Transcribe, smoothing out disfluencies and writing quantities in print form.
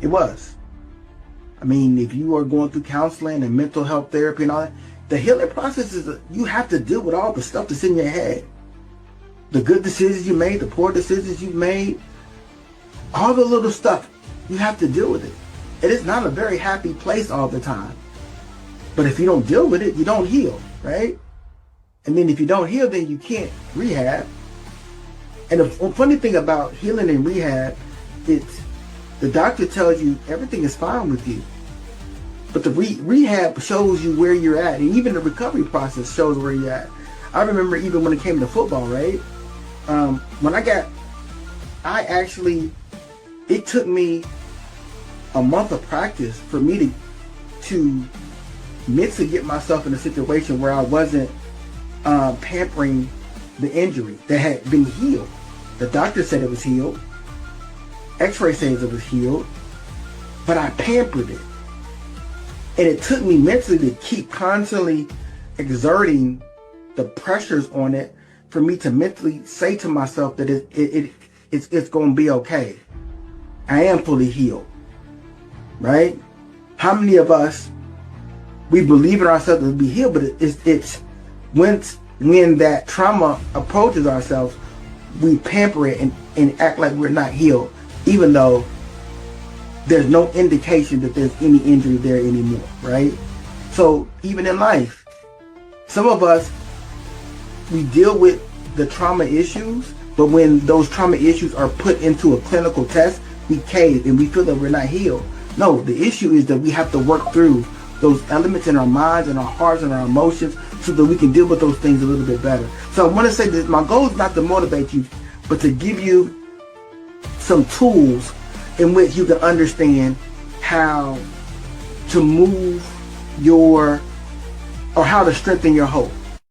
It was. I mean, if you are going through counseling and mental health therapy and all that, the healing process is, you have to deal with all the stuff that's in your head. The good decisions you made, the poor decisions you made, all the little stuff, you have to deal with it. It is not a very happy place all the time. But if you don't deal with it, you don't heal, right? And then if you don't heal, then you can't rehab. And the funny thing about healing and rehab, it's the doctor tells you everything is fine with you. But the rehab shows you where you're at. And even the recovery process shows where you're at. I remember even when it came to football, right? It took me a month of practice for me to mentally get myself in a situation where I wasn't pampering the injury that had been healed. The doctor said it was healed. X-ray says it was healed. But I pampered it. And it took me mentally to keep constantly exerting the pressures on it for me to mentally say to myself that it's going to be okay. I am fully healed. Right? How many of us, we believe in ourselves to be healed, but it's when that trauma approaches ourselves, we pamper it and act like we're not healed, even though there's no indication that there's any injury there anymore, right? So even in life, some of us, we deal with the trauma issues, but when those trauma issues are put into a clinical test, we cave and we feel that we're not healed. No, the issue is that we have to work through those elements in our minds and our hearts and our emotions so that we can deal with those things a little bit better. So I want to say that my goal is not to motivate you, but to give you some tools in which you can understand how to move how to strengthen your hope.